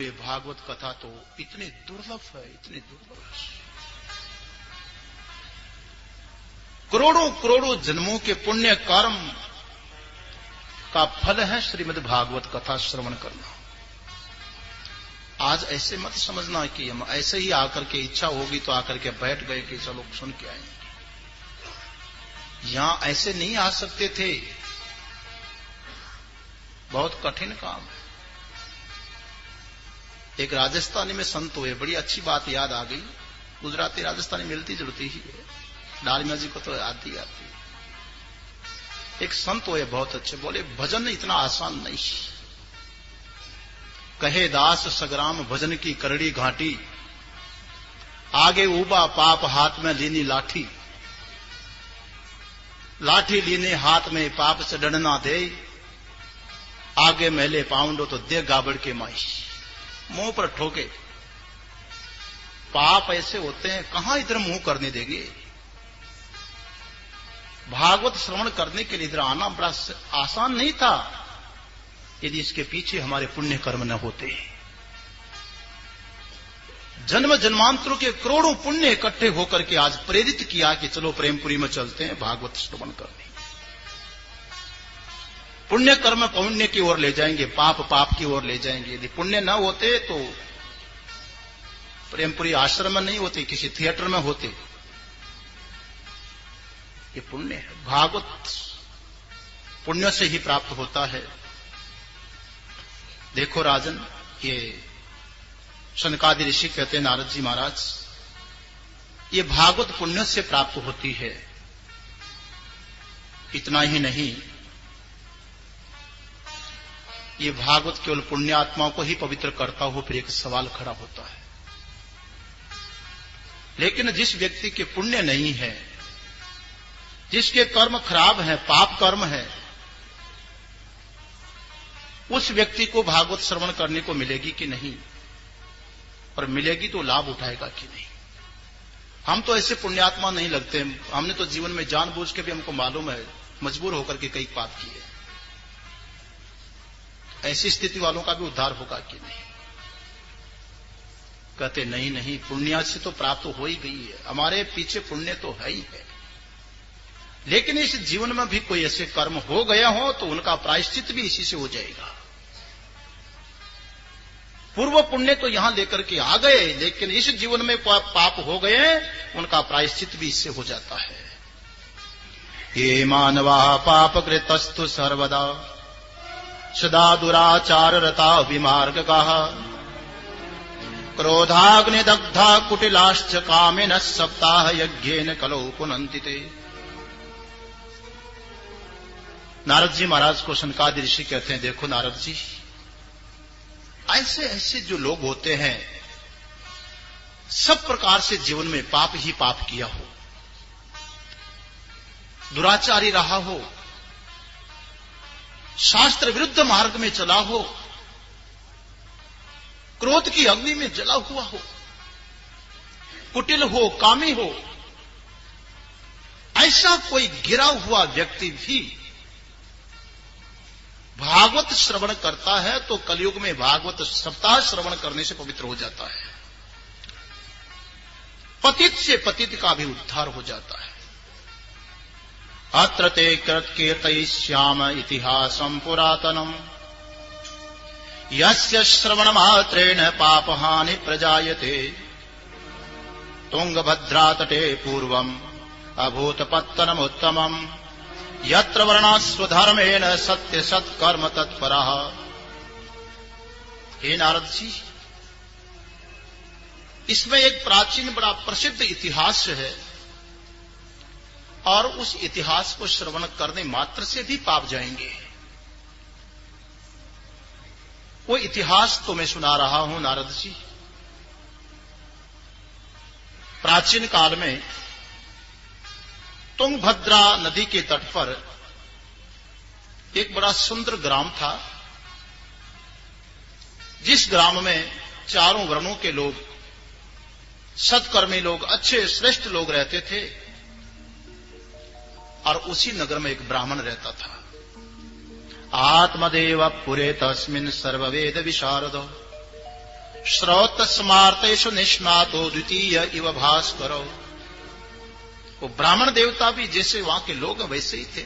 ये भागवत कथा तो इतनी दुर्लभ है, इतनी दुर्लभ। करोड़ों करोड़ों जन्मों के पुण्य कर्म का फल है श्रीमद् भागवत कथा श्रवण करना। आज ऐसे मत समझना कि हम ऐसे ही आकर के इच्छा होगी तो आकर के बैठ गए कि चलो सुन के आएंगे। यहां ऐसे नहीं आ सकते थे, बहुत कठिन काम है। एक राजस्थानी में संत हुए, बड़ी अच्छी बात याद आ गई। गुजराती राजस्थानी मिलती जुलती ही है, डालमिया जी को तो आती आती। एक संत हुए बहुत अच्छे, बोले भजन इतना आसान नहीं। कहे दास सग्राम भजन की करड़ी घाटी, आगे उबा पाप हाथ में लीनी लाठी, लाठी लीने हाथ में पाप से डरना दे, आगे मैले पाउंडो तो दे गाबड़ के माई। मुंह पर ठोके। पाप ऐसे होते हैं, कहां इधर मुंह करने देंगे। भागवत श्रवण करने के लिए इधर आना बड़ा आसान नहीं था यदि इसके पीछे हमारे पुण्य कर्म न होते। जन्म जन्मांतरों के करोड़ों पुण्य इकट्ठे होकर के आज प्रेरित किया कि चलो प्रेमपुरी में चलते हैं भागवत श्रवण करने। पुण्य कर्म पुण्य की ओर ले जाएंगे, पाप पाप की ओर ले जाएंगे। यदि पुण्य न होते तो प्रेमपुरी आश्रम में नहीं होते, किसी थिएटर में होते। ये पुण्य है, भागवत पुण्य से ही प्राप्त होता है। देखो राजन, ये शनकादि ऋषि कहते हैं नारद जी महाराज, ये भागवत पुण्य से प्राप्त होती है। इतना ही नहीं, ये भागवत केवल पुण्यात्माओं को ही पवित्र करता हो। फिर एक सवाल खड़ा होता है, लेकिन जिस व्यक्ति के पुण्य नहीं है, जिसके कर्म खराब है, पाप कर्म है, उस व्यक्ति को भागवत श्रवण करने को मिलेगी कि नहीं, और मिलेगी तो लाभ उठाएगा कि नहीं। हम तो ऐसे पुण्यात्मा नहीं लगते, हमने तो जीवन में जानबूझ के भी हमको मालूम है मजबूर होकर के कई पाप किए। ऐसी स्थिति वालों का भी उद्धार होगा कि नहीं। कहते नहीं नहीं, पुण्य से तो प्राप्त हो ही गई है, हमारे पीछे पुण्य तो है ही है। लेकिन इस जीवन में भी कोई ऐसे कर्म हो गया हो तो उनका प्रायश्चित भी इसी से हो जाएगा। पूर्व पुण्य तो यहां लेकर के आ गए, लेकिन इस जीवन में पाप हो गए, उनका प्रायश्चित भी इससे हो जाता है। ये मानवा पाप कृतस्तु सर्वदा सदा दुराचार रता विमार्ग कहा, क्रोधाग्निदग्धा कुटिलाश्च कामिनः सप्ताह यज्ञेन कलौ पुनन्ति ते। नारद जी महाराज को शनकादि ऋषि कहते हैं, देखो नारद जी, ऐसे ऐसे जो लोग होते हैं, सब प्रकार से जीवन में पाप ही पाप किया हो, दुराचारी रहा हो, शास्त्र विरुद्ध मार्ग में चला हो, क्रोध की अग्नि में जला हुआ हो, कुटिल हो, कामी हो, ऐसा कोई गिरा हुआ व्यक्ति भी भागवत श्रवण करता है तो कलयुग में भागवत सप्ताह श्रवण करने से पवित्र हो जाता है। पतित से पतित का भी उद्धार हो जाता है। अत्र ते कीर्तयिष्याम इतिहासं पुरातनम्, यस्य श्रवण मात्रेण पापहानि प्रजायते, तुंगभद्रा तटे पूर्वम् अभूतपत्तनमुत्तमम्, यत्र वर्णास्वधर्मेण सत्य सत्कर्म तत्परः। हे नारद जी, इसमें एक प्राचीन बड़ा प्रसिद्ध इतिहास है, और उस इतिहास को श्रवण करने मात्र से भी पाप जाएंगे। वो इतिहास तो मैं सुना रहा हूं नारद जी। प्राचीन काल में तुंगभद्रा नदी के तट पर एक बड़ा सुंदर ग्राम था, जिस ग्राम में चारों वर्णों के लोग, सत्कर्मी लोग, अच्छे श्रेष्ठ लोग रहते थे। और उसी नगर में एक ब्राह्मण रहता था। आत्मदेव पुरे तस्मिन् सर्ववेद विशारद श्रौत स्मार्तेषु निष्णातो द्वितीय इव भास्करो। वो ब्राह्मण देवता भी जैसे वहां के लोग वैसे ही थे,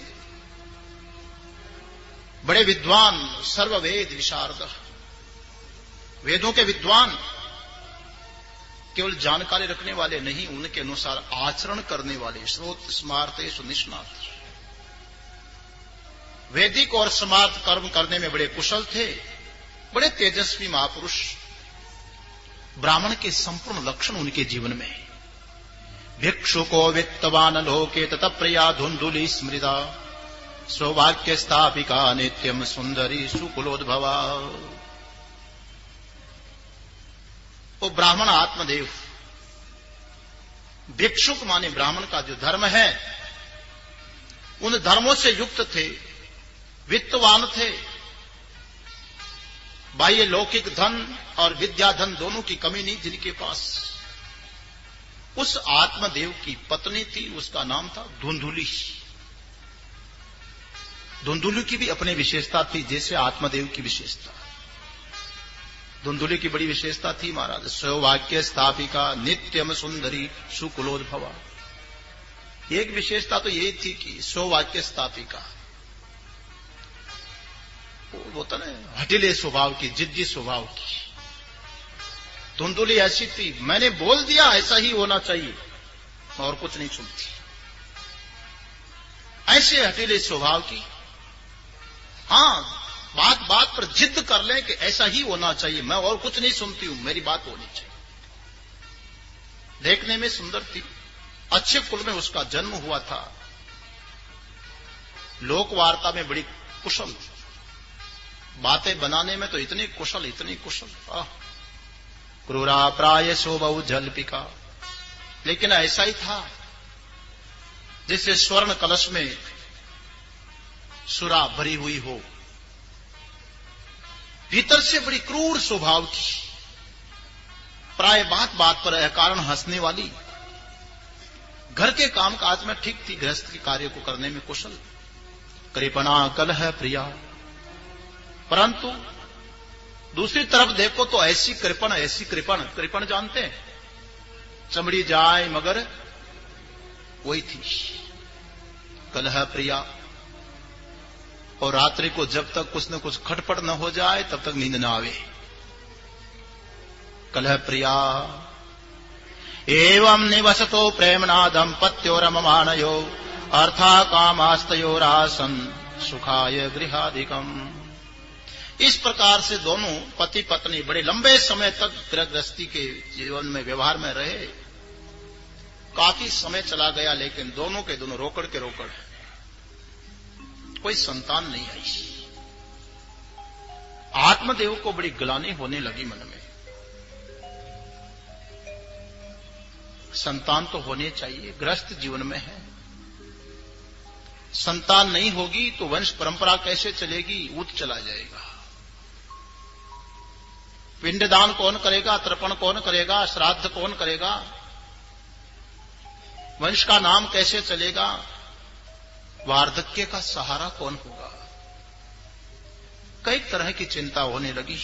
बड़े विद्वान, सर्ववेद विशारद, वेदों के विद्वान, केवल जानकारी रखने वाले नहीं, उनके अनुसार आचरण करने वाले। श्रोत स्मार्तेषु निष्णात, वैदिक और स्मार्त कर्म करने में बड़े कुशल थे, बड़े तेजस्वी महापुरुष। ब्राह्मण के संपूर्ण लक्षण उनके जीवन में। भिक्षुको वित्तवान लोके ततप्रिया धुंधुली स्मृता, सौभाग्य स्थापिका नित्यम सुंदरी सुकुलोद्भवा। वो ब्राह्मण आत्मदेव, भिक्षुक माने ब्राह्मण का जो धर्म है, उन धर्मों से युक्त थे, वित्तवान थे, बाह्य लौकिक धन और विद्या धन दोनों की कमी नहीं जिनके पास। उस आत्मदेव की पत्नी थी, उसका नाम था धुंधुली। धुंधुली की भी अपनी विशेषता थी, जैसे आत्मदेव की विशेषता। धुंधुली की बड़ी विशेषता थी महाराज, सौभाग्य स्थापिका नित्यम सुंदरी सुकुलोद्भवा। एक विशेषता तो यही थी कि सौभाग्य स्थापिका, वो होता ना हठीले स्वभाव की, जिद्दी स्वभाव की। धुंधुली ऐसी थी, मैंने बोल दिया ऐसा ही होना चाहिए और कुछ नहीं सुनती, ऐसे हठीले स्वभाव की। हां, बात बात पर जिद कर लें कि ऐसा ही होना चाहिए, मैं और कुछ नहीं सुनती हूं, मेरी बात होनी चाहिए। देखने में सुंदर थी, अच्छे कुल में उसका जन्म हुआ था, लोक वार्ता में बड़ी कुशल, बातें बनाने में तो इतनी कुशल, इतनी कुशल। क्रूरा प्राय शोभौ जल्पिका। लेकिन ऐसा ही था जैसे स्वर्ण कलश में सुरा भरी हुई हो, भीतर से बड़ी क्रूर स्वभाव की, प्राय बात बात पर अकारण हंसने वाली। घर के काम काज में ठीक थी, गृहस्थ के कार्य को करने में कुशल। कृपणा कलह प्रिया, परंतु दूसरी तरफ देखो तो ऐसी कृपण, ऐसी कृपण, कृपण जानते हैं, चमड़ी जाए मगर वही थी। कलह प्रिया, और रात्रि को जब तक कुछ न कुछ खटपट न हो जाए तब तक नींद न आवे। कलह प्रिया एवं निवसतो प्रेमणा दंपत्यो रममाणयो अर्था कामास्तयोरासन सुखाय गृहाधिकम। इस प्रकार से दोनों पति पत्नी बड़े लंबे समय तक गृहस्थी के जीवन में व्यवहार में रहे। काफी समय चला गया, लेकिन दोनों के दोनों रोकड़ के रोकड़, कोई संतान नहीं आई। आत्मदेव को बड़ी ग्लानि होने लगी मन में। संतान तो होने चाहिए, गृहस्थ जीवन में है, संतान नहीं होगी तो वंश परंपरा कैसे चलेगी, ऊट चला जाएगा। पिंडदान कौन करेगा, तर्पण कौन करेगा, श्राद्ध कौन करेगा, वंश का नाम कैसे चलेगा, वार्धक्य का सहारा कौन होगा। कई तरह की चिंता होने लगी,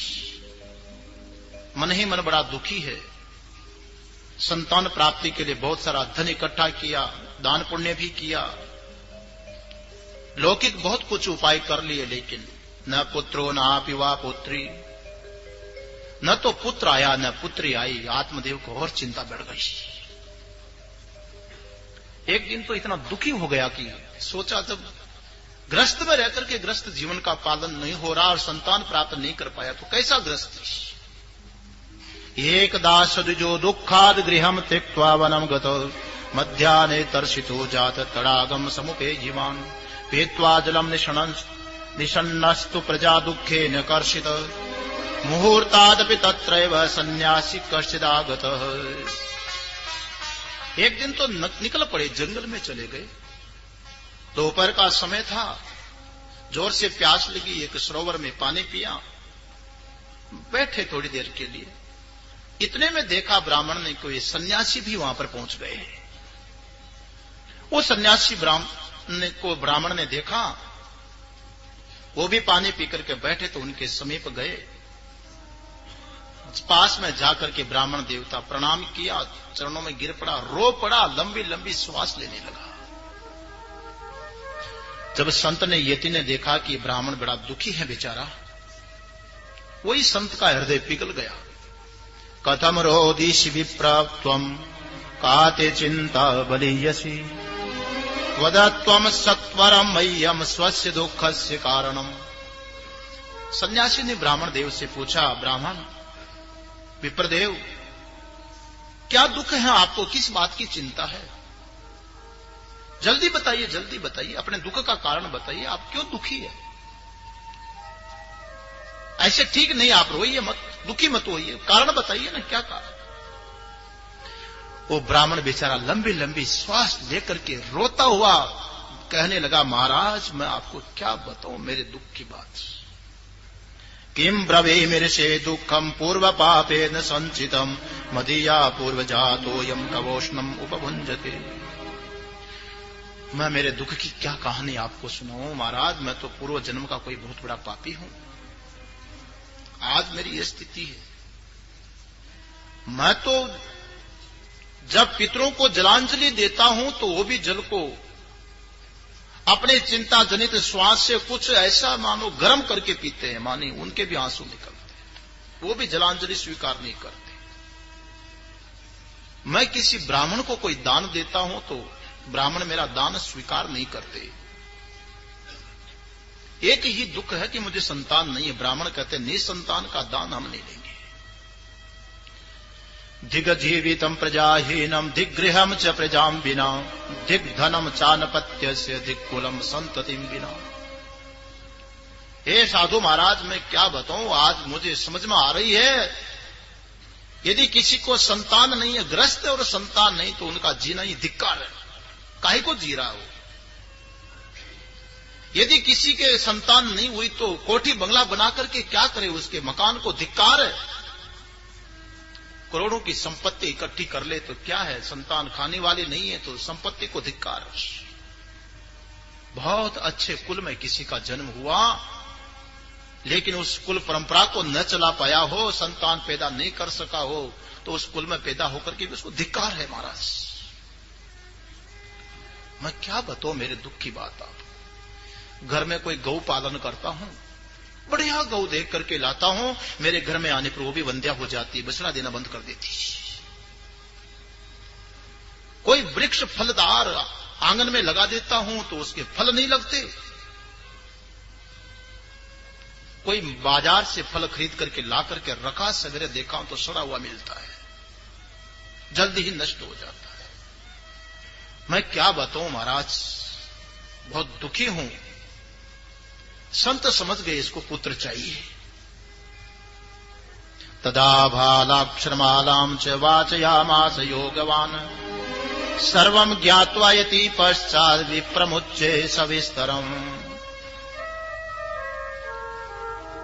मन ही मन बड़ा दुखी है। संतान प्राप्ति के लिए बहुत सारा धन इकट्ठा किया, दान पुण्य भी किया, लौकिक बहुत कुछ उपाय कर लिए, लेकिन न पुत्रो नापि वा पुत्री, न तो पुत्र आया न पुत्री आई। आत्मदेव को और चिंता बढ़ गई। एक दिन तो इतना दुखी हो गया कि सोचा, जब गृहस्थ में रहकर के गृहस्थ जीवन का पालन नहीं हो रहा और संतान प्राप्त नहीं कर पाया तो कैसा गृहस्थी। एकदा सद्विजो दुःखाद गृहम त्यक्त्वा वनम गतो मध्याह्ने तर्षितो जात तडागम समुपेयिवान् पीत्वा जलम निषन्नस्तु प्रजा दुःखे न कर्षित मुहूर्तादपि तत्रैव सन्यासी कश्चिदागतः। एक दिन तो निकल पड़े, जंगल में चले गए। दोपहर का समय था, जोर से प्यास लगी, एक सरोवर में पानी पिया, बैठे थोड़ी देर के लिए। इतने में देखा ब्राह्मण ने कोई सन्यासी भी वहां पर पहुंच गए। वो सन्यासी ब्राह्मण ने देखा, वो भी पानी पी करके बैठे तो उनके समीप गए। पास में जाकर के ब्राह्मण देवता प्रणाम किया, चरणों में गिर पड़ा, रो पड़ा, लंबी लंबी श्वास लेने लगा। जब संत ने यति ने देखा कि ब्राह्मण बड़ा दुखी है बेचारा, वही संत का हृदय पिघल गया। कथम रोदिषि विप्रत्वम काते चिंता बलीयसी वदत्वम सत्वरम मह्यम स्वस्य दुःखस्य कारणम। सन्यासी ने ब्राह्मण देव से पूछा, ब्राह्मण विप्रदेव, क्या दुख है आपको, किस बात की चिंता है? जल्दी बताइए, जल्दी बताइए, अपने दुख का कारण बताइए, आप क्यों दुखी है? ऐसे ठीक नहीं, आप रोइए मत, दुखी मत होइए, कारण बताइए ना, क्या कारण? वो ब्राह्मण बेचारा लंबी लंबी श्वास लेकर के रोता हुआ कहने लगा, महाराज मैं आपको क्या बताऊं मेरे दुख की बात। किम ब्रवे मेरे से दुखम पूर्व पापे न संचितम मदीया पूर्व जातो यम कवोष्णम उपभुंजते। मैं मेरे दुख की क्या कहानी आपको सुनाऊं महाराज, मैं तो पूर्व जन्म का कोई बहुत बड़ा पापी हूं, आज मेरी यह स्थिति है। मैं तो जब पितरों को जलांजलि देता हूं तो वो भी जल को अपने चिंता जनित श्वास से कुछ ऐसा मानो गर्म करके पीते हैं, माने उनके भी आंसू निकलते हैं, वो भी जलांजलि स्वीकार नहीं करते। मैं किसी ब्राह्मण को कोई दान देता हूं तो ब्राह्मण मेरा दान स्वीकार नहीं करते। एक ही दुख है कि मुझे संतान नहीं है। ब्राह्मण कहते निसंतान का दान हम नहीं लेंगे। दिग्जीवितम प्रजाहीनम दिग्गृहम च प्रजाम बिना दिग्धनम चानपत्यस्य दिक्कुलम संततिम बिना। हे साधु महाराज, मैं क्या बताऊं, आज मुझे समझ में आ रही है, यदि किसी को संतान नहीं है, ग्रस्त है और संतान नहीं, तो उनका जीना ही धिक्कार है। काहे को जी रहा हो? यदि किसी के संतान नहीं हुई तो कोठी बंगला बना करके क्या करे, उसके मकान को धिक्कार है। करोड़ों की संपत्ति इकट्ठी कर ले तो क्या है, संतान खाने वाली नहीं है तो संपत्ति को धिक्कार। बहुत अच्छे कुल में किसी का जन्म हुआ, लेकिन उस कुल परंपरा को न चला पाया हो, संतान पैदा नहीं कर सका हो, तो उस कुल में पैदा होकर के भी उसको धिक्कार है। महाराज मैं क्या बताऊं मेरे दुख की बात। आप घर में कोई गौ पालन करता हूं, बढ़िया गौ देख करके लाता हूं, मेरे घर में आने पर वो भी वंध्या हो जाती, बछड़ा देना बंद कर देती। कोई वृक्ष फलदार आंगन में लगा देता हूं तो उसके फल नहीं लगते। कोई बाजार से फल खरीद करके ला करके रखा, सवेरे देखा हूं तो सड़ा हुआ मिलता है, जल्दी ही नष्ट हो जाता है। मैं क्या बताऊं महाराज, बहुत दुखी हूं। संत समझ गए इसको पुत्र चाहिए। तदा भालाक्षरमालां च वाचयामास योगवान सर्वं ज्ञात्वा यति पश्चात् विप्रमुच्चे सविस्तरम।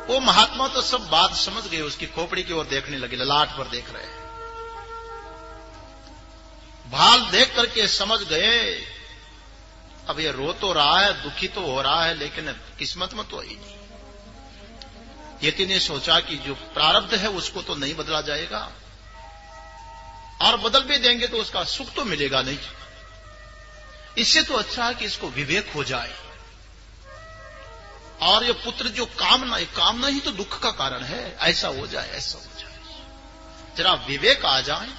वो महात्मा तो सब बात समझ गए, उसकी खोपड़ी की ओर देखने लगे, ललाट पर देख रहे हैं। भाल देख करके समझ गए, अब ये रो तो रहा है, दुखी तो हो रहा है, लेकिन किस्मत में तो ही नहीं। यति ने सोचा कि जो प्रारब्ध है उसको तो नहीं बदला जाएगा, और बदल भी देंगे तो उसका सुख तो मिलेगा नहीं। इससे तो अच्छा है कि इसको विवेक हो जाए, और ये पुत्र जो कामना ही तो दुख का कारण है, ऐसा हो जाए, ऐसा हो जाए, जरा विवेक आ जाए।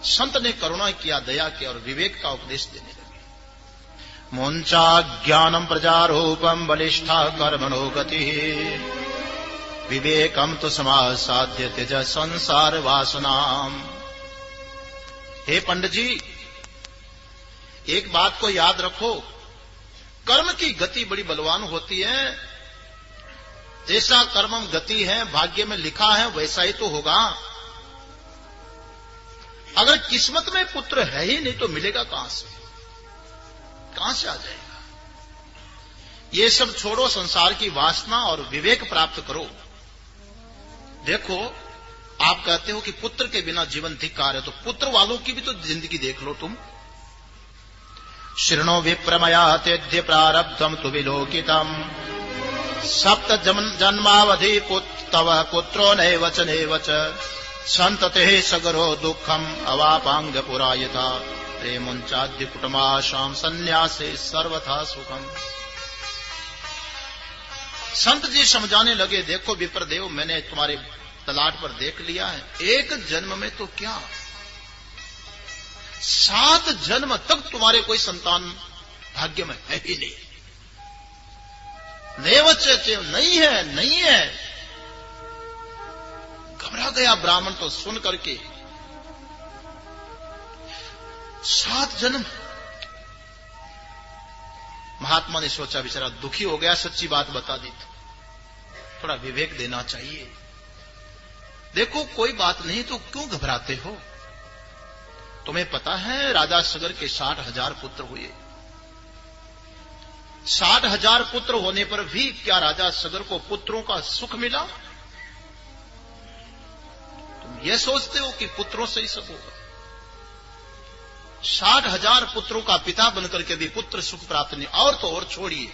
संत ने करुणा किया, दया किया और विवेक का उपदेश देने लगे। मुंचा ज्ञानम प्रजारूपम बलिष्ठा कर्मणो गति विवेकम तो समासाध्य त्यज संसार वासनाम। हे पंडित जी, एक बात को याद रखो, कर्म की गति बड़ी बलवान होती है। जैसा कर्मम गति है, भाग्य में लिखा है वैसा ही तो होगा। अगर किस्मत में पुत्र है ही नहीं तो मिलेगा कहां से, कहां से आ जाएगा? ये सब छोड़ो, संसार की वासना और विवेक प्राप्त करो। देखो, आप कहते हो कि पुत्र के बिना जीवन धिक्कार है, तो पुत्र वालों की भी तो जिंदगी देख लो तुम। शृणो विप्रमया तेद्य प्रारब्धम तु विलोकितम सप्त जन्मावधि तव पुत्रो नैवच नैवच संतते सगरो दुखम अवापांग पुरायता प्रेमुंचाद्य कुटुमाशाम संन्यासे सर्वथा सुखम। संत जी समझाने लगे, देखो विप्रदेव, मैंने तुम्हारे तलाट पर देख लिया है, एक जन्म में तो क्या 7 जन्म तक तुम्हारे कोई संतान भाग्य में है ही नहीं। नैवच नहीं है, नहीं है। घबरा गया ब्राह्मण तो सुन करके। 7 जन्म। महात्मा ने सोचा, बेचारा दुखी हो गया, सच्ची बात बता दी तो थोड़ा विवेक देना चाहिए। देखो कोई बात नहीं तो क्यों घबराते हो? तुम्हें पता है राजा सगर के 60,000 पुत्र हुए। 60,000 पुत्र होने पर भी क्या राजा सगर को पुत्रों का सुख मिला? तुम ये सोचते हो कि पुत्रों से ही सब होगा। 60,000 पुत्रों का पिता बनकर के भी पुत्र सुख प्राप्त नहीं। और तो और छोड़िए,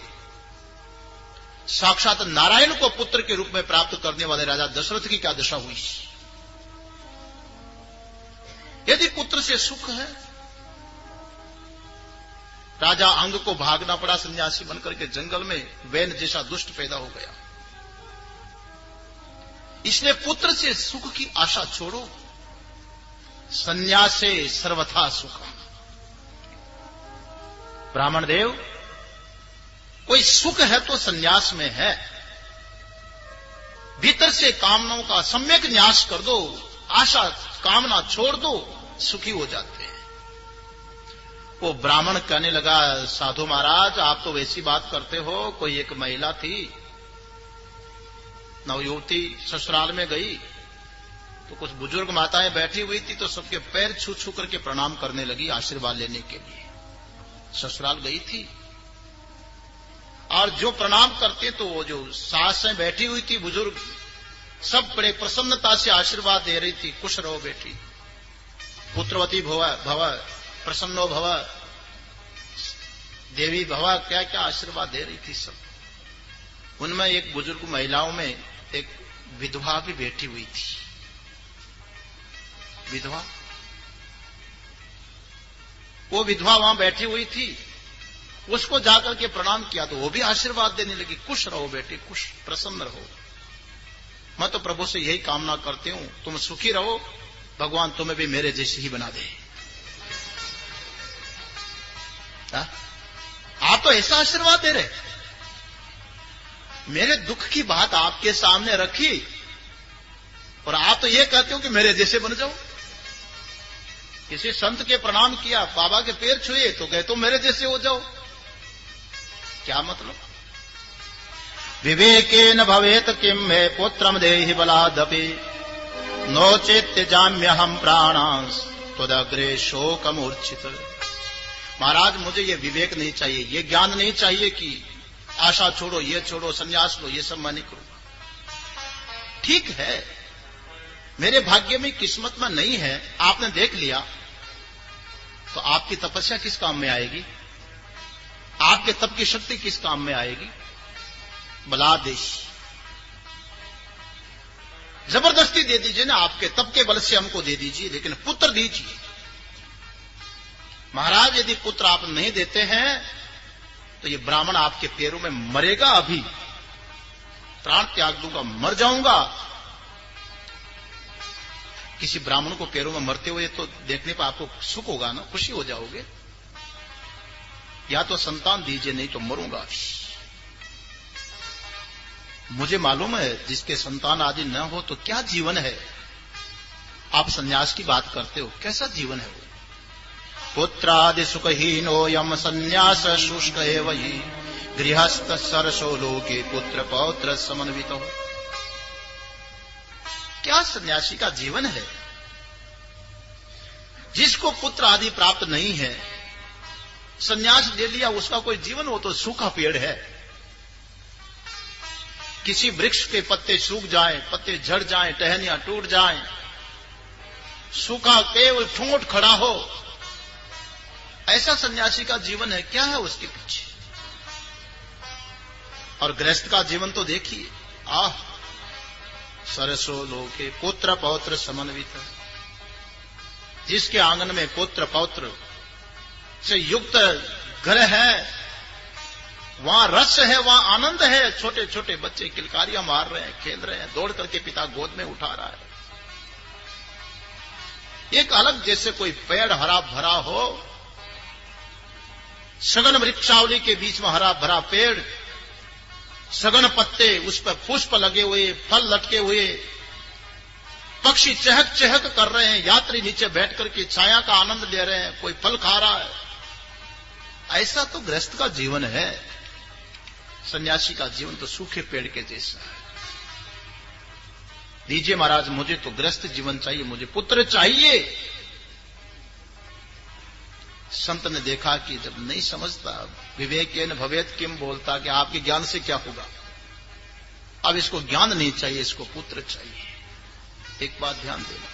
साक्षात नारायण को पुत्र के रूप में प्राप्त करने वाले राजा दशरथ की क्या दशा हुई? यदि पुत्र से सुख है, राजा अंग को भागना पड़ा सन्यासी बनकर के जंगल में, वैन जैसा दुष्ट पैदा हो गया। इसलिए पुत्र से सुख की आशा छोड़ो, सन्यासे सर्वथा सुखम। ब्राह्मण देव, कोई सुख है तो सन्यास में है। भीतर से कामनाओं का सम्यक न्यास कर दो, आशा कामना छोड़ दो, सुखी हो जाते हैं। वो ब्राह्मण कहने लगा, साधु महाराज आप तो वैसी बात करते हो। कोई एक महिला थी, नवयुवती, ससुराल में गई तो कुछ बुजुर्ग माताएं बैठी हुई थी, तो सबके पैर छू छू करके प्रणाम करने लगी आशीर्वाद लेने के लिए। ससुराल गई थी और जो प्रणाम करते तो वो जो सासें बैठी हुई थी बुजुर्ग, सब बड़े प्रसन्नता से आशीर्वाद दे रही थी। खुश रहो बेटी, पुत्रवती भव, प्रसन्नो भव, देवी भव, क्या क्या आशीर्वाद दे रही थी सब। उनमें एक बुजुर्ग महिलाओं में एक विधवा भी बैठी हुई थी। विधवा, वो विधवा वहां बैठी हुई थी। उसको जाकर के प्रणाम किया तो वो भी आशीर्वाद देने लगी, खुश रहो बेटी, खुश प्रसन्न रहो। मैं तो प्रभु से यही कामना करती हूं, तुम सुखी रहो, भगवान तुम्हें भी मेरे जैसे ही बना दे। आप तो ऐसा आशीर्वाद दे रहे, मेरे दुख की बात आपके सामने रखी और आप तो ये कहते हो कि मेरे जैसे बन जाओ। किसी संत के प्रणाम किया, बाबा के पैर छुए तो कहे तो मेरे जैसे हो जाओ। क्या मतलब? विवेकेन भवेत किम मे पुत्रम देहि बलादपि नो चेत्यजाम्यहम प्राणांस त्वदग्रे शोकमूर्छित। महाराज मुझे ये विवेक नहीं चाहिए, ये ज्ञान नहीं चाहिए कि आशा छोड़ो, ये छोड़ो, संन्यास लो, ये सब मैं नहीं करूंगा। ठीक है, मेरे भाग्य में किस्मत में नहीं है, आपने देख लिया, तो आपकी तपस्या किस काम में आएगी? आपके तप की शक्ति किस काम में आएगी? बलादेश, जबरदस्ती दे दीजिए ना, आपके तप के बल से हमको दे दीजिए, लेकिन पुत्र दीजिए। महाराज यदि पुत्र आप नहीं देते हैं तो ये ब्राह्मण आपके पैरों में मरेगा। अभी प्राण त्याग दूंगा, मर जाऊंगा। किसी ब्राह्मण को पैरों में मरते हुए तो देखने पर आपको सुख होगा ना, खुशी हो जाओगे। या तो संतान दीजिए, नहीं तो मरूंगा। मुझे मालूम है जिसके संतान आदि न हो तो क्या जीवन है। आप सन्यास की बात करते हो, कैसा जीवन है वो? पुत्रादि सुखहीनो यम संन्यास शुष्क एव हि गृहस्थ सरसो लोके पुत्र पौत्र समन्वितो। क्या सन्यासी का जीवन है? जिसको पुत्र आदि प्राप्त नहीं है, सन्यास ले लिया, उसका कोई जीवन हो तो सूखा पेड़ है। किसी वृक्ष के पत्ते सूख जाएं, पत्ते झड़ जाएं, टहनियां टूट जाएं, सूखा केवल ठोंठ खड़ा हो, ऐसा सन्यासी का जीवन है। क्या है उसके पीछे? और गृहस्थ का जीवन तो देखिए, आह सरसो लोके पुत्र पौत्र समन्वित, जिसके आंगन में पुत्र पौत्र से युक्त घर है, वहां रस है, वहां आनंद है। छोटे छोटे बच्चे किलकारियां मार रहे हैं, खेल रहे हैं, दौड़ करके पिता गोद में उठा रहा है। एक अलग जैसे कोई पेड़ हरा भरा हो, सघन वृक्षावली के बीच में हरा भरा पेड़, सघन पत्ते, उस पर पुष्प लगे हुए, फल लटके हुए, पक्षी चहक चहक कर रहे हैं, यात्री नीचे बैठ करके छाया का आनंद ले रहे हैं, कोई फल खा रहा है। ऐसा तो गृहस्थ का जीवन है। सन्यासी का जीवन तो सूखे पेड़ के जैसा है। दीजिए महाराज, मुझे तो गृहस्थ जीवन चाहिए, मुझे पुत्र चाहिए। संत ने देखा कि जब नहीं समझता, विवेकेन भवेत किम बोलता कि आपके ज्ञान से क्या होगा। अब इसको ज्ञान नहीं चाहिए, इसको पुत्र चाहिए। एक बात ध्यान देना,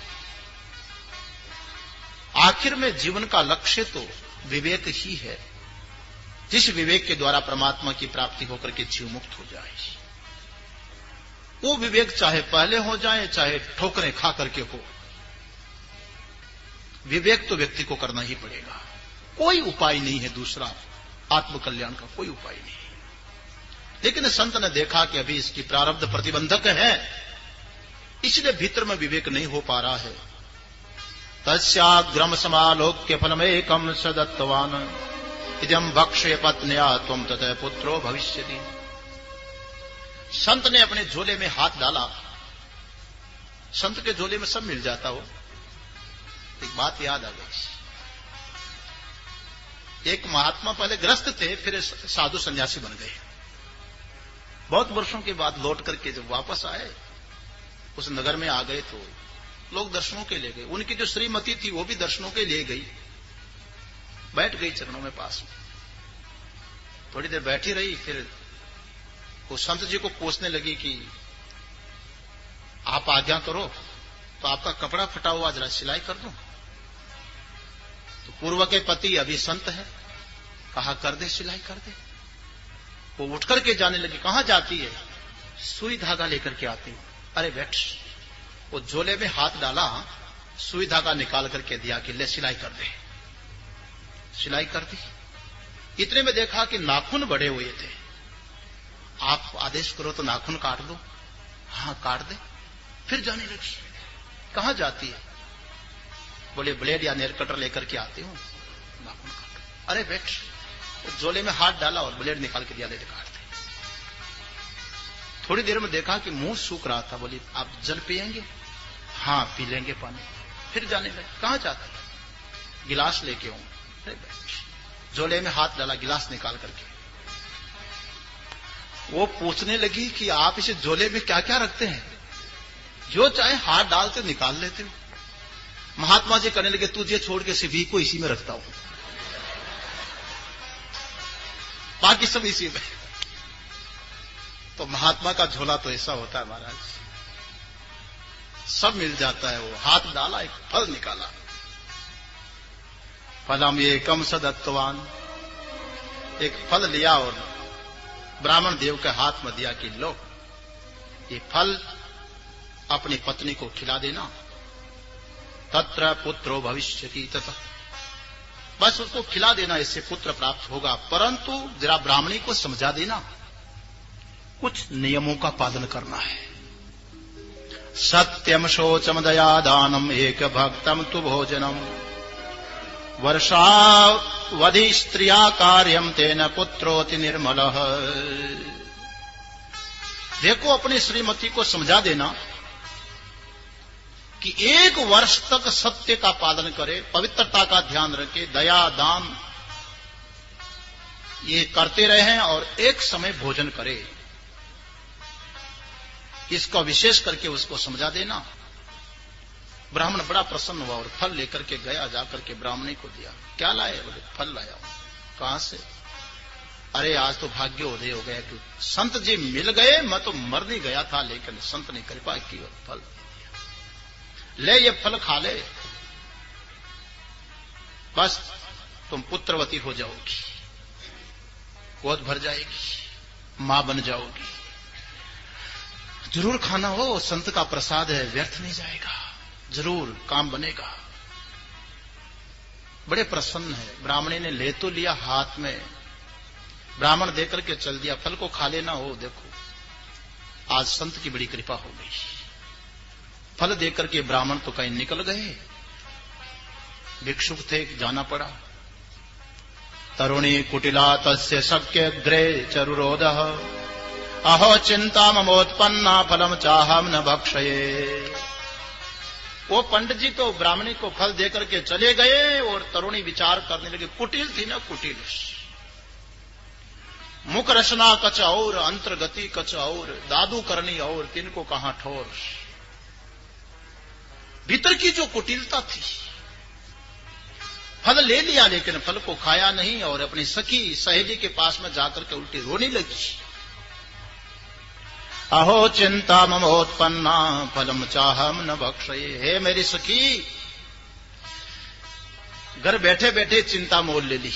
आखिर में जीवन का लक्ष्य तो विवेक ही है, जिस विवेक के द्वारा परमात्मा की प्राप्ति होकर के जीव मुक्त हो जाए। वो विवेक चाहे पहले हो जाए, चाहे ठोकरें खा करके हो, विवेक तो व्यक्ति को करना ही पड़ेगा। कोई उपाय नहीं है दूसरा आत्मकल्याण का, कोई उपाय नहीं। लेकिन संत ने देखा कि अभी इसकी प्रारब्ध प्रतिबंधक है, इसलिए भीतर में विवेक नहीं हो पा रहा है। तस्याग्रम समालोक्य फलमेकम सदत्तवान इदं भक्ष्य पत्न्या त्वं ततः पुत्रो भविष्यति। संत ने अपने झोले में हाथ डाला। संत के झोले में सब मिल जाता हो। एक बात याद आ गई, एक महात्मा पहले ग्रस्त थे, फिर साधु सन्यासी बन गए। बहुत वर्षों के बाद लौट करके जब वापस आए, उस नगर में आ गए तो लोग दर्शनों के लिए गए। उनकी जो श्रीमती थी वो भी दर्शनों के लिए गई, बैठ गई चरणों में पास में। थोड़ी देर बैठी रही, फिर वो संत जी को पूछने लगी कि आप आज्ञा करो तो आपका कपड़ा फटा हुआ जरा सिलाई कर दूं। तो पूर्व के पति अभी संत है, कहा कर दे, सिलाई कर दे। वो उठ करके जाने लगी। कहां जाती है? सुई धागा लेकर के आती हूं। अरे बैठ। वो झोले में हाथ डाला, सुई धागा निकाल करके दिया कि ले सिलाई कर दे। सिलाई कर दी। इतने में देखा कि नाखून बड़े हुए थे। आप आदेश करो तो नाखून काट दो। हाँ काट दे। फिर जाने लगी। कहां जाती है? बोले ब्लेड या नेल कटर लेकर के आती हूं, नाखून काटो। अरे बैठ। झोले में हाथ डाला और ब्लेड निकाल के दिया, ले काट दे। थोड़ी देर में देखा कि मुंह सूख रहा था। बोली आप जल पिएंगे? हाँ पी लेंगे पानी। फिर जाने लगे। कहां जाती है? गिलास लेके आऊं। अरे बैठ। झोले में हाथ डाला, गिलास निकाल करके। वो पूछने लगी कि आप इसे झोले में क्या क्या रखते हैं? जो चाहे हाथ डालते निकाल लेते हो। महात्मा जी करने लगे, तुझे छोड़ के सिर्फ ही को इसी में रखता हूं, बाकी सब इसी में। तो महात्मा का झोला तो ऐसा होता है महाराज, सब मिल जाता है। वो हाथ डाला, एक फल निकाला। फलम एकम सदत्तवान, एक फल लिया और ब्राह्मण देव के हाथ में दिया कि लो, ये फल अपनी पत्नी को खिला देना। तत्र पुत्रो भविष्यति तथा, बस उसको खिला देना, इससे पुत्र प्राप्त होगा। परंतु जरा ब्राह्मणी को समझा देना, कुछ नियमों का पालन करना है। सत्यम शोचम दया दानम एक भक्तम तु भोजनम वर्षावधि स्त्रिया कार्यम तेन पुत्रोति निर्मल। देखो अपनी श्रीमती को समझा देना कि 1 वर्ष तक सत्य का पालन करे, पवित्रता का ध्यान रखे, दया दान ये करते रहे और एक समय भोजन करे। इसका विशेष करके उसको समझा देना। ब्राह्मण बड़ा प्रसन्न हुआ और फल लेकर के गया, जाकर के ब्राह्मणी को दिया। क्या लाए? बोले फल लाया हूं। कहां से? अरे आज तो भाग्योदय हो गया कि संत जी मिल गए, मैं तो मर नहीं गया था, लेकिन संत ने कृपा की और फल दिया। ले ये फल खा ले, बस तुम पुत्रवती हो जाओगी, गोद भर जाएगी। मां बन जाओगी। जरूर खाना हो, संत का प्रसाद है, व्यर्थ नहीं जाएगा, जरूर काम बनेगा। बड़े प्रसन्न है। ब्राह्मणी ने ले तो लिया हाथ में, ब्राह्मण देकर के चल दिया, फल को खा लेना हो। देखो आज संत की बड़ी कृपा हो गई, फल देकर के ब्राह्मण तो कहीं निकल गए, भिक्षुक थे, जाना पड़ा। तरुणी कुटिला तस्य शक्य ग्रे चरुरोदः अहो चिंता ममोत्पन्ना फलम चाहम न भक्षये। वो पंडित जी तो ब्राह्मणी को फल देकर के चले गए और तरुणी विचार करने लगी। कुटिल थी ना, कुटिल, मुख रचना कच और अंतर्गति कच और दादू करनी और तिनको कहां ठोर। भीतर की जो कुटिलता थी, फल ले लिया लेकिन फल को खाया नहीं और अपनी सखी सहेली के पास में जाकर के उल्टी रोने लगी। अहो चिंता ममोत्पन्ना फलम चाहम न भक्षये। हे मेरी सखी, घर बैठे बैठे चिंता मोल ले ली।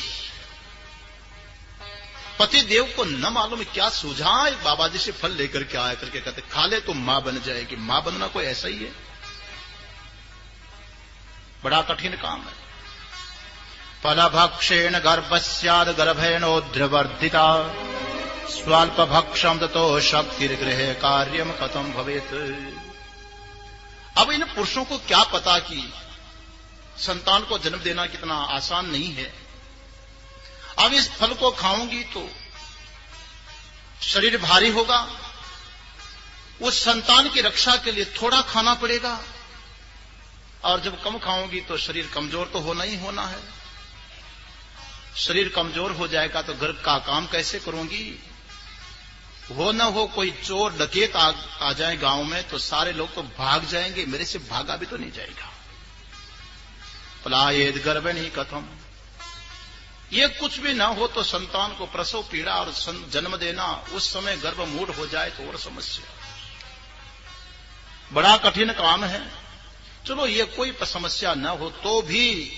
पति देव को न मालूम क्या सूझा, बाबा जी से फल लेकर के आया करके कहते खा ले तो मां बन जाएगी। मां बनना कोई ऐसा ही है, बड़ा कठिन काम है। फलभक्षेण गर्भस्याद गर्भेणोद्रवर्धिता स्वल्प भक्षम ततो शक्तिर्गृहे कार्यम कथम भवेत। अब इन पुरुषों को क्या पता कि संतान को जन्म देना कितना आसान नहीं है। अब इस फल को खाऊंगी तो शरीर भारी होगा, उस संतान की रक्षा के लिए थोड़ा खाना पड़ेगा, और जब कम खाऊंगी तो शरीर कमजोर तो होना ही होना है। शरीर कमजोर हो जाएगा तो घर का काम कैसे करूंगी। हो न हो कोई चोर डकैत आ जाए गांव में तो सारे लोग तो भाग जाएंगे, मेरे से भागा भी तो नहीं जाएगा। पलायेद गर्भेणी कथम। ये कुछ भी ना हो तो संतान को प्रसव पीड़ा और जन्म देना, उस समय गर्भ मूढ़ हो जाए तो और समस्या, बड़ा कठिन काम है। चलो ये कोई समस्या न हो तो भी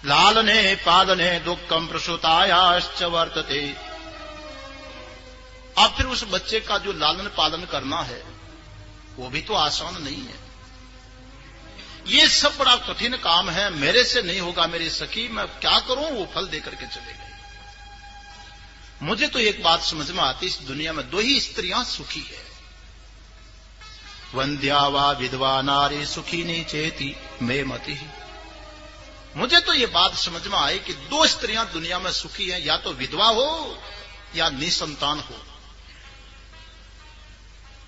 लालने पालने दुखम प्रसूतायाश्च वर्तते। अब फिर उस बच्चे का जो लालन पालन करना है वो भी तो आसान नहीं है। ये सब बड़ा कठिन काम है, मेरे से नहीं होगा मेरी सखी, मैं क्या करूं। वो फल देकर के चले गए। मुझे तो एक बात समझ में आती, इस दुनिया में दो ही स्त्रियां सुखी है, वंद्या वा विधवा नारी सुखी चेती मे मति। मुझे तो ये बात समझ में आई कि दो स्त्रियां दुनिया में सुखी हैं, या तो विधवा हो या निसंतान हो।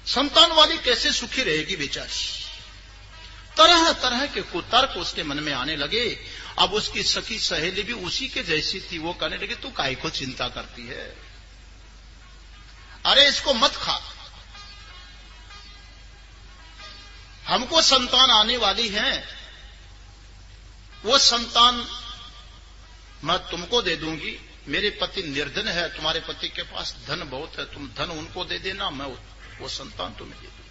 संतान वाली कैसे सुखी रहेगी बेचारी। तरह तरह के कुतर्क उसके मन में आने लगे। अब उसकी सखी सहेली भी उसी के जैसी थी, वो कहने लगी तू काहे को चिंता करती है, अरे इसको मत खा, हमको संतान आने वाली है, वो संतान मैं तुमको दे दूंगी। मेरे पति निर्धन है, तुम्हारे पति के पास धन बहुत है, तुम धन उनको दे देना, मैं वो संतान तुम्हें दे दूंगी।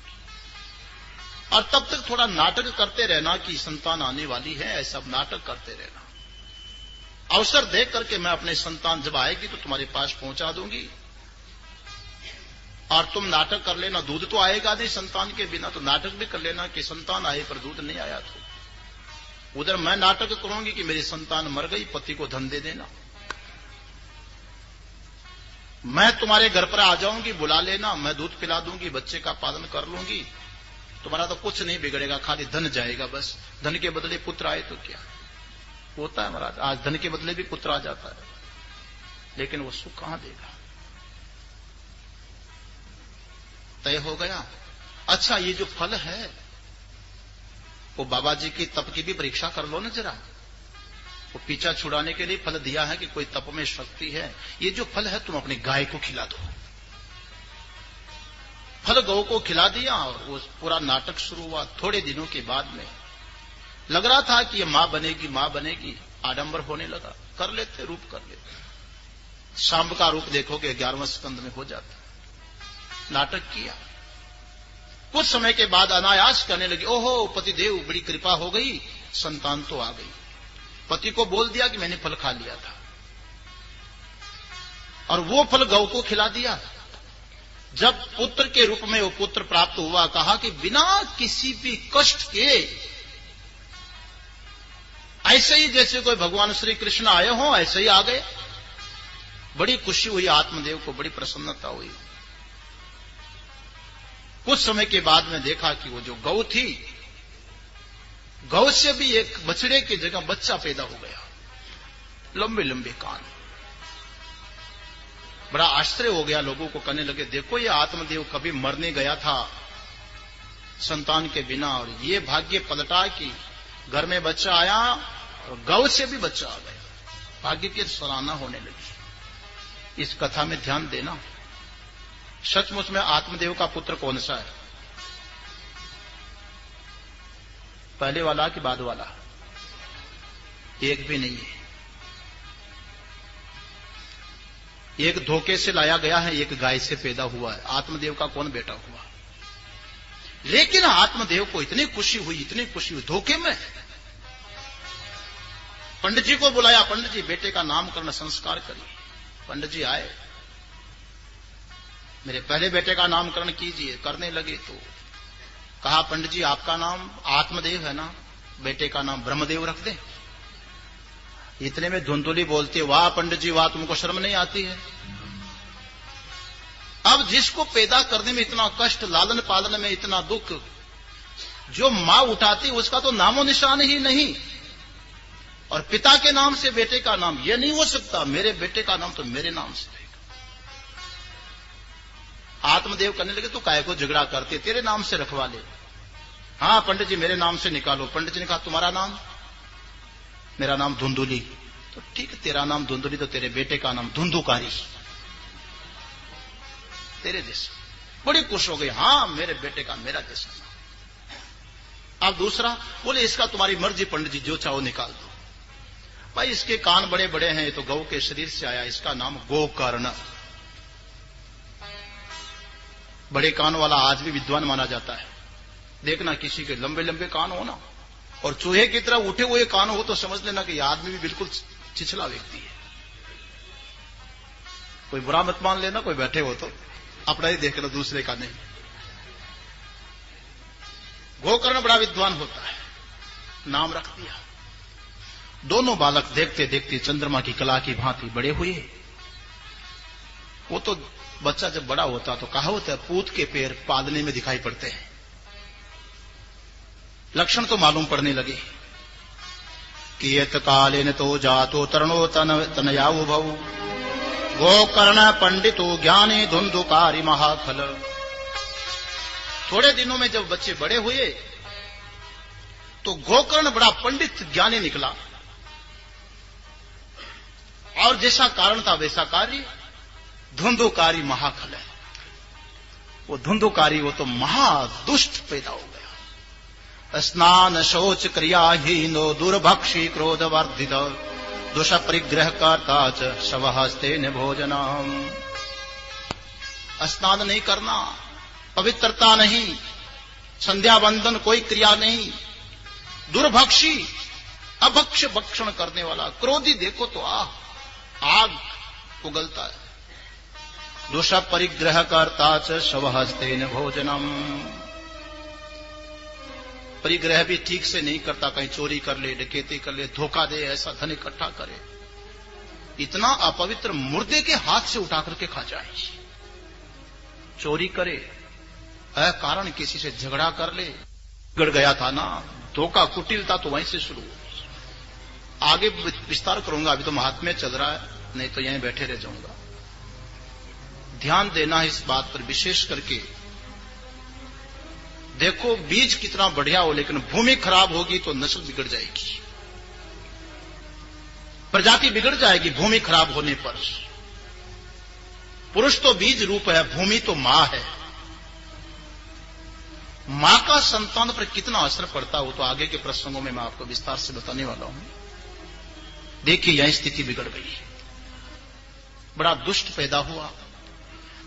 और तब तक थोड़ा नाटक करते रहना कि संतान आने वाली है, ऐसा नाटक करते रहना। अवसर देख करके मैं अपने संतान जब आएगी तो तुम्हारे पास पहुंचा दूंगी, और तुम नाटक कर लेना। दूध तो आएगा नहीं संतान के बिना, तो नाटक भी कर लेना कि संतान आए पर दूध नहीं आया। तो उधर मैं नाटक करूंगी कि मेरी संतान मर गई, पति को धन दे देना। मैं तुम्हारे घर पर आ जाऊंगी, बुला लेना, मैं दूध पिला दूंगी, बच्चे का पालन कर लूंगी, तुम्हारा तो कुछ नहीं बिगड़ेगा, खाली धन जाएगा बस। धन के बदले पुत्र आए तो क्या होता है महाराज, आज धन के बदले भी पुत्र आ जाता है, लेकिन वो सुख कहां देगा। तय हो गया। अच्छा ये जो फल है वो बाबा जी की तप की भी परीक्षा कर लो ना जरा। वो पीछा छुड़ाने के लिए फल दिया है कि कोई तप में शक्ति है। ये जो फल है तुम अपनी गाय को खिला दो। फल गौ को खिला दिया और वो पूरा नाटक शुरू हुआ। थोड़े दिनों के बाद में लग रहा था कि ये मां बनेगी, मां बनेगी, आडंबर होने लगा। कर लेते, रूप कर लेते। सांब का रूप देखोगे 11वें स्कंद में हो जाता। नाटक किया। कुछ समय के बाद अनायास करने लगी, ओहो पतिदेव बड़ी कृपा हो गई, संतान तो आ गई। पति को बोल दिया कि मैंने फल खा लिया था, और वो फल गौ को खिला दिया। जब पुत्र के रूप में वो पुत्र प्राप्त हुआ, कहा कि बिना किसी भी कष्ट के, ऐसे ही जैसे कोई भगवान श्री कृष्ण आए हों ऐसे ही आ गए। बड़ी खुशी हुई आत्मदेव को, बड़ी प्रसन्नता हुई। कुछ समय के बाद में देखा कि वो जो गौ थी, गौ से भी एक बछड़े की जगह बच्चा पैदा हो गया, लंबे लंबे कान। बड़ा आश्चर्य हो गया, लोगों को कहने लगे देखो ये आत्मदेव कभी मरने गया था संतान के बिना, और ये भाग्य पलटा कि घर में बच्चा आया और गौ से भी बच्चा आ गया। भाग्य की सराहना होने लगी। इस कथा में ध्यान देना, सचमुच में आत्मदेव का पुत्र कौन सा है? पहले वाला कि बाद वाला? एक भी नहीं है। एक धोखे से लाया गया है, एक गाय से पैदा हुआ है। आत्मदेव का कौन बेटा हुआ? लेकिन आत्मदेव को इतनी खुशी हुई, इतनी खुशी हुई, धोखे में। पंडित जी को बुलाया, पंडित जी बेटे का नामकरण संस्कार करिए। पंडित जी आए, मेरे पहले बेटे का नामकरण कीजिए। करने लगे तो कहा पंडित जी आपका नाम आत्मदेव है ना, बेटे का नाम ब्रह्मदेव रख दें। इतने में धुंधुली बोलती है, वाह पंडित जी वाह, तुमको शर्म नहीं आती है? अब जिसको पैदा करने में इतना कष्ट, लालन पालन में इतना दुख, जो मां उठाती उसका तो नामो निशान ही नहीं, और पिता के नाम से बेटे का नाम यह नहीं हो सकता, मेरे बेटे का नाम तो मेरे नाम से। आत्मदेव कहने लगे तो काहे को झगड़ा करते, तेरे नाम से रखवा ले। हाँ पंडित जी मेरे नाम से निकालो। पंडित जी ने कहा तुम्हारा नाम? मेरा नाम धुंधुली। तो ठीक है, तेरा नाम धुंधुली तो तेरे बेटे का नाम धुंधुकारी, तेरे जैसा। बड़ी खुश हो गई, हाँ मेरे बेटे का मेरा जैसा नाम। अब दूसरा बोले इसका तुम्हारी मर्जी पंडित जी, जो चाहो निकाल दो। भाई इसके कान बड़े बड़े हैं, तो गौ के शरीर से आया, इसका नाम गोकर्ण। बड़े कान वाला आज भी विद्वान माना जाता है। देखना किसी के लंबे लंबे कान हो ना, और चूहे की तरह उठे हुए कान हो, तो समझ लेना कि आदमी भी बिल्कुल छिछला व्यक्ति है। कोई बुरा मत मान लेना, कोई बैठे हो तो अपना ही देख लो, दूसरे का नहीं। गोकर्ण बड़ा विद्वान होता है, नाम रख दिया। दोनों बालक देखते देखते चंद्रमा की कला की भांति बड़े हुए। वो तो बच्चा जब बड़ा होता तो कहा होता है पूत के पैर पादने में दिखाई पड़ते हैं। लक्षण तो मालूम पड़ने लगे कि यत कालेन तो जातो तरणो तनयाऊ भव गोकर्ण पंडितो ज्ञाने धुंधुकारी महाफल। थोड़े दिनों में जब बच्चे बड़े हुए तो गोकर्ण बड़ा पंडित ज्ञानी निकला, और जैसा कारण था वैसा कार्य। धुंधुकारी महाखल है वो, धुंधुकारी वो तो महादुष्ट पैदा हो गया। स्नान शौच क्रियाहीनो दुर्भक्षी क्रोध वर्धित दोष परिग्रह करता च शवहस्तेन भोजनम। स्नान नहीं करना, पवित्रता नहीं, संध्या बंदन कोई क्रिया नहीं, दुर्भक्षी अभक्ष भक्षण करने वाला, क्रोधी देखो तो आग उगलता है। दोष परिग्रह करता च शवहस्तेन भोजनम। परिग्रह भी ठीक से नहीं करता, कहीं चोरी कर ले, डकैती कर ले, धोखा दे, ऐसा धन इकट्ठा करे। इतना अपवित्र मुर्दे के हाथ से उठा करके खा जाए। चोरी करे, कारण किसी से झगड़ा कर ले, गड़ गया था ना, धोखा कुटिलता तो वहीं से शुरू। आगे विस्तार करूंगा, अभी तो महात्म्य चल रहा है, नहीं तो यहीं बैठे रह जाऊंगा। ध्यान देना इस बात पर विशेष करके। देखो बीज कितना बढ़िया हो, लेकिन भूमि खराब होगी तो नस्ल बिगड़ जाएगी, प्रजाति बिगड़ जाएगी भूमि खराब होने पर। पुरुष तो बीज रूप है, भूमि तो मां है। मां का संतान पर कितना असर पड़ता हो तो आगे के प्रसंगों में मैं आपको विस्तार से बताने वाला हूं। देखिए यह स्थिति बिगड़ गई, बड़ा दुष्ट पैदा हुआ।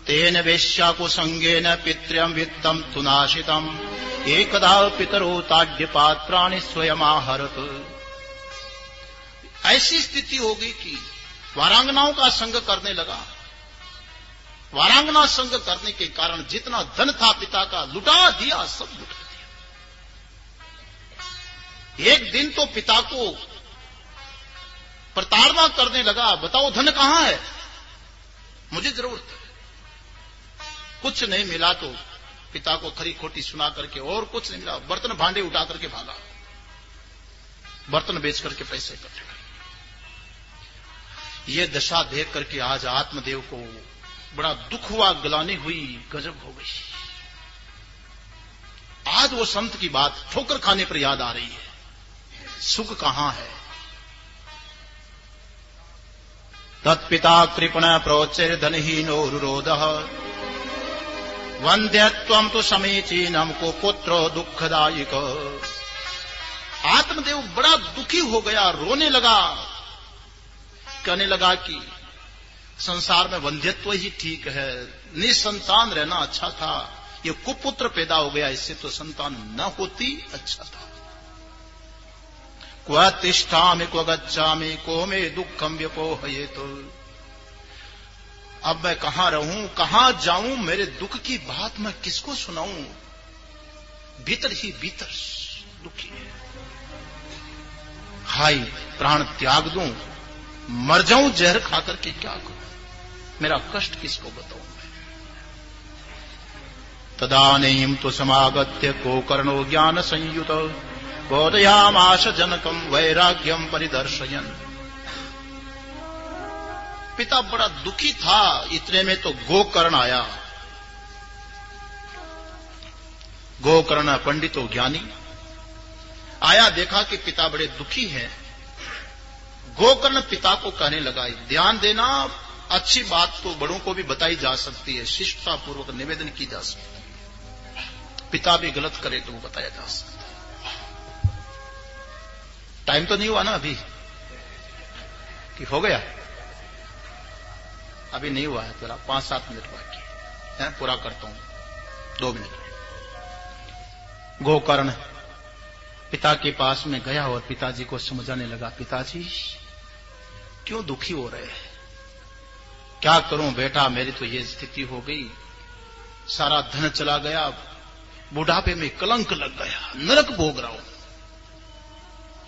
तेन वेश्या को संगेन पितृम वित्तम तुनाशितम एकदा पितरो ताड्य पात्राणि स्वयं आहरत। ऐसी स्थिति हो गई कि वारांगनाओं का संग करने लगा, वारांगना संग करने के कारण जितना धन था पिता का लुटा दिया, सब लुटा दिया। एक दिन तो पिता को प्रताड़ना करने लगा, बताओ धन कहां है, मुझे जरूरत है। कुछ नहीं मिला तो पिता को खरी खोटी सुना करके, और कुछ नहीं मिला, बर्तन भांडे उठा करके भागा, बर्तन बेच करके पैसे इकट्ठे कर। ये दशा देख करके आज आत्मदेव को बड़ा दुख हुआ, ग्लानि हुई, गजब हो गई। आज वो संत की बात ठोकर खाने पर याद आ रही है, सुख कहां है। तत्पिता कृपण प्रोचर धनहीनो रुरोध वंद्यत्वं तो समीचीनम को पुत्रो दुखदायिक। आत्मदेव बड़ा दुखी हो गया, रोने लगा, कहने लगा कि संसार में वंध्यत्व ही ठीक है, निसंतान रहना अच्छा था, ये कुपुत्र पैदा हो गया, इससे तो संतान न होती अच्छा था। क्व तिष्ठामि क्व गच्छामि को मे दुखम व्यपोहयेतु। अब मैं कहां रहूं, कहां जाऊं, मेरे दुख की बात मैं किसको सुनाऊं, भीतर ही भीतर दुखी है। हाय प्राण त्याग दूं, मर जाऊं जहर खाकर के, क्या करूं, मेरा कष्ट किसको बताऊं मैं। तदानीं तो समागत्य गोकर्णो ज्ञान संयुत बोधयामास जनकम वैराग्यम परिदर्शयन्। पिता बड़ा दुखी था, इतने में तो गोकर्ण आया। गोकर्ण पंडित और ज्ञानी आया, देखा कि पिता बड़े दुखी हैं। गोकर्ण पिता को कहने लगा, ध्यान देना, अच्छी बात तो बड़ों को भी बताई जा सकती है, शिष्टता पूर्वक निवेदन की जा सकती है, पिता भी गलत करे तो वो बताया जा सकता है। टाइम तो नहीं हुआ ना अभी कि हो गया, अभी नहीं हुआ है, जरा 5-7 मिनट बाकी है, पूरा करता हूं 2 मिनट में। गोकर्ण पिता के पास में गया और पिताजी को समझाने लगा, पिताजी क्यों दुखी हो रहे हैं, क्या करूं बेटा, मेरी तो ये स्थिति हो गई, सारा धन चला गया, बुढ़ापे में कलंक लग गया, नरक भोग रहा हूं।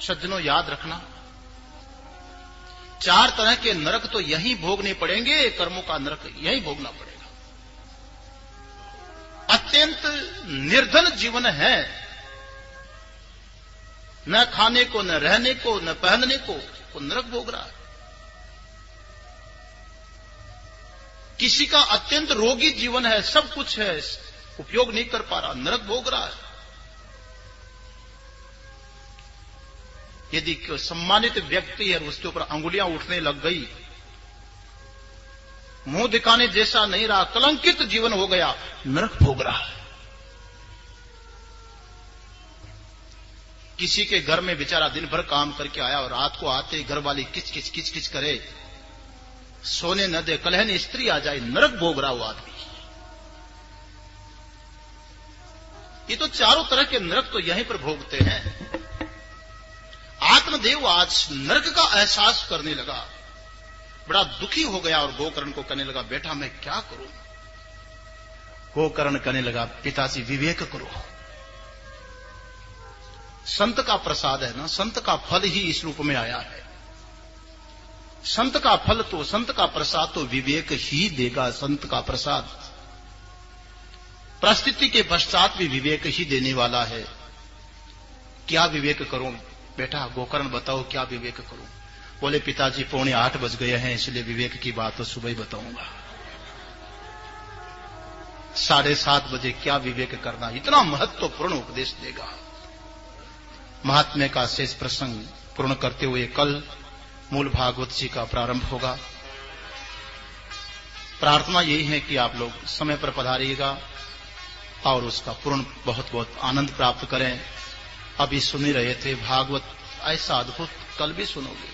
सज्जनों याद रखना, 4 तरह के नरक तो यहीं भोगने पड़ेंगे, कर्मों का नरक यहीं भोगना पड़ेगा। अत्यंत निर्धन जीवन है, न खाने को, न रहने को, न पहनने को, वो नरक भोग रहा है। किसी का अत्यंत रोगी जीवन है, सब कुछ है, उपयोग नहीं कर पा रहा, नरक भोग रहा है। यदि सम्मानित व्यक्ति है, उसके ऊपर अंगुलियां उठने लग गई, मुंह दिखाने जैसा नहीं रहा, कलंकित जीवन हो गया, नरक भोग रहा है। किसी के घर में बेचारा दिन भर काम करके आया और रात को आते घर वाली किच किच करे, सोने न दे, कलहन स्त्री आ जाए, नरक भोग रहा वो आदमी। ये तो चारों तरह के नरक तो यहीं पर भोगते हैं। आत्मदेव आज नरक का एहसास करने लगा, बड़ा दुखी हो गया और गोकर्ण को कहने लगा, बेटा मैं क्या करूं। गोकर्ण कहने लगा, पिताजी विवेक करो, संत का प्रसाद है ना, संत का फल ही इस रूप में आया है। संत का फल तो, संत का प्रसाद तो विवेक ही देगा। संत का प्रसाद परिस्थिति के पश्चात भी विवेक ही देने वाला है। क्या विवेक करूं बेटा, गोकर्ण बताओ क्या विवेक करूं। बोले पिताजी 7:45 बज गए हैं, इसलिए विवेक की बात तो सुबह ही बताऊंगा। 7:30 बजे क्या विवेक करना, इतना महत्वपूर्ण उपदेश देगा। महात्म्य का शेष प्रसंग पूर्ण करते हुए कल मूल भागवत जी का प्रारंभ होगा। प्रार्थना यही है कि आप लोग समय पर पधारिएगा और उसका पूर्ण बहुत बहुत आनंद प्राप्त करें। अभी सुन ही रहे थे भागवत, ऐसा अद्भुत, कल भी सुनोगे।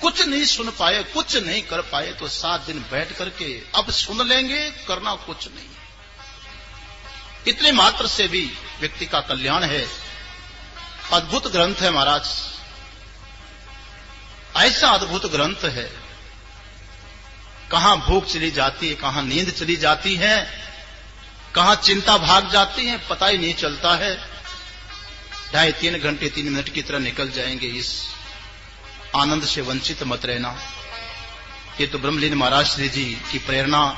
कुछ नहीं सुन पाए, कुछ नहीं कर पाए तो 7 दिन बैठ करके अब सुन लेंगे, करना कुछ नहीं। इतने मात्र से भी व्यक्ति का कल्याण है। अद्भुत ग्रंथ है महाराज, ऐसा अद्भुत ग्रंथ है, कहां भूख चली जाती है, कहां नींद चली जाती है, कहां चिंता भाग जाती है, पता ही नहीं चलता है। 2.5-3 घंटे 3 मिनट की तरह निकल जाएंगे। इस आनंद से वंचित मत रहना। ये तो ब्रह्मलीन महाराज श्री जी की प्रेरणा,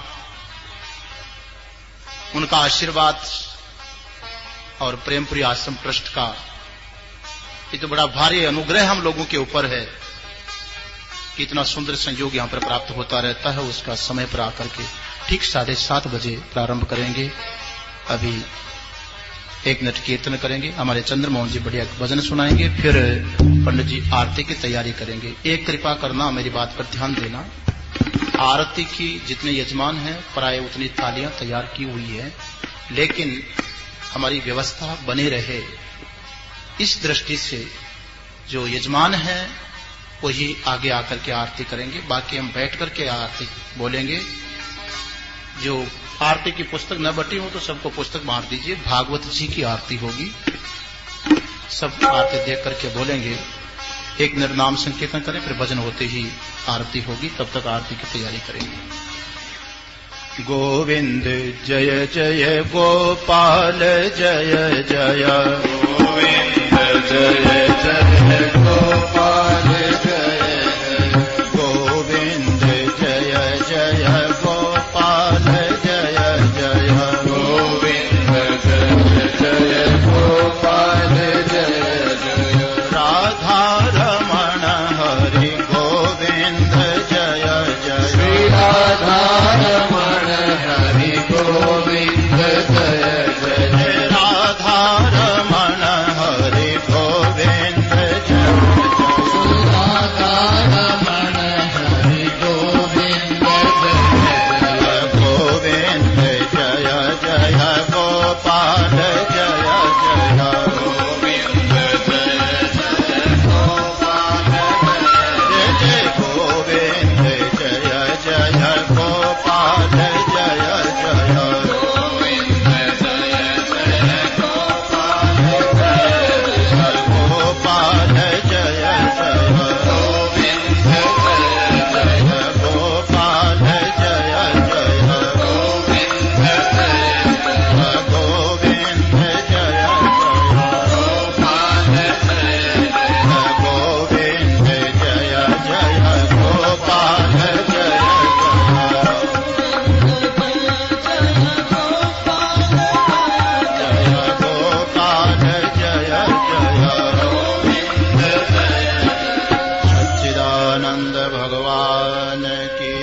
उनका आशीर्वाद और प्रेमपुरी आश्रम ट्रस्ट का ये तो बड़ा भारी अनुग्रह हम लोगों के ऊपर है कि इतना सुंदर संयोग यहां पर प्राप्त होता रहता है। उसका समय पर आकर के ठीक 7:30 बजे प्रारंभ करेंगे। अभी 1 मिनट कीर्तन करेंगे, हमारे चंद्रमोहन जी बढ़िया भजन सुनाएंगे, फिर पंडित जी आरती की तैयारी करेंगे। एक कृपा करना, मेरी बात पर ध्यान देना, आरती की जितने यजमान हैं प्राय उतनी थालियां तैयार की हुई है, लेकिन हमारी व्यवस्था बने रहे इस दृष्टि से जो यजमान हैं वही आगे आकर के आरती करेंगे, बाकी हम बैठ करके आरती बोलेंगे। जो आरती की पुस्तक न बटी हो तो सबको पुस्तक बांट दीजिए। भागवत जी की आरती होगी, सब आरती देख करके बोलेंगे। एक मिनट नाम संकीर्तन करें, फिर भजन होते ही आरती होगी, तब तक आरती की तैयारी करेंगे। गोविंद जय जय गोपाल जय जय, गोविंद जय जय गोपाल जय, गोविंद जय जय गोपाल जय जय, गोविंद जय जय गोपाल जय जय, राधा रमण हरि गोविंद जय जय, श्री राधा रमण हरि गोविंद जय जय, राधा रमण हरि गोविंद जय जय, राधा रमण हरि गोविंद जय जय, गोविंद जय जय गोपाल जय जय, गोविंद जय जय गोपाल जय जय, गोविंद जय जय गोपाल जय जय, गोविंद जय जय गोपाल जय जय, गोपाल जय जय, गोविंद जय जय गोपाल जय जय, गोविंद जय जय, गोविंद जय जय गोपाल जय जय, गोविंद जय जय गोपाल जय सच्चिदानंद भगवान की।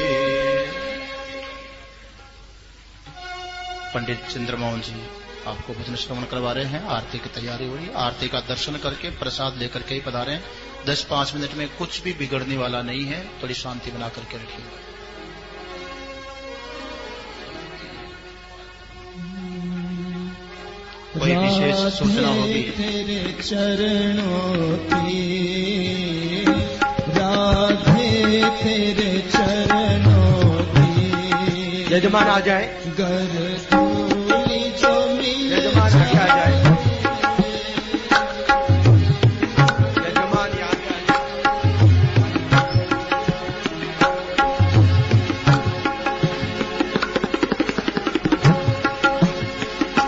पंडित चंद्रमोहन जी आपको भजन श्रवण करवा रहे हैं, आरती की तैयारी हो रही है। आरती का दर्शन करके प्रसाद लेकर के ही पधारें। 10-5 मिनट में कुछ भी बिगड़ने वाला नहीं है, थोड़ी शांति बना करके रखिए। कोई विशेष सूचना होगी? तेरे चरणों की, राधे तेरे चरणों की, यजमान आ जाए, गरदूली जो मिल यजमान आगे आ जाए, यजमान आगे आ जाए।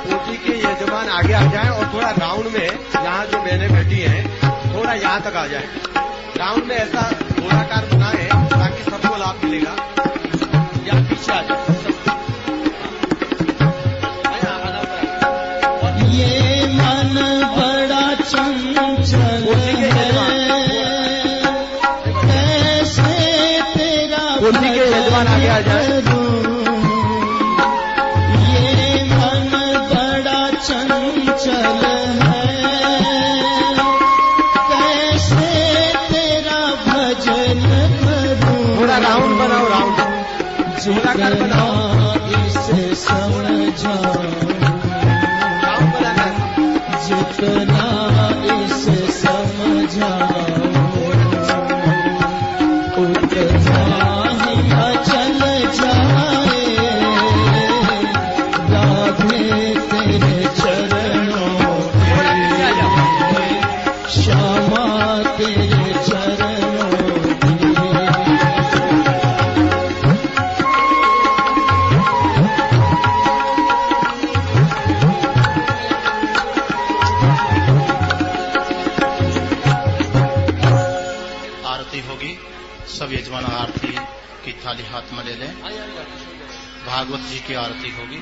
कोठी के यजमान आगे आ जाए और थोड़ा राउंड में, यहाँ जो मैंने बैठी है थोड़ा यहाँ तक आ जाए। राउंड में ऐसा गोलाकार बनाए ताकि सबको लाभ मिलेगा। या पीछे आ जाए, ये मन बड़ा चंचल है, कैसे तेरा कोठी के यजमान आगे आ जाए। ये मन बड़ा चंचल है, कैसे तेरा भजन करूं। थोड़ा राउंड बनाओ, राउंड गोलाकार बनाओ, इसे समझाऊं, जितना इसे समझाऊं उतना ही चल जाए, राधे तेरे चरणों की, श्यामा तेरे चरणों की। सब यजमान आरती की थाली हाथ में ले लें। भागवत जी की आरती होगी।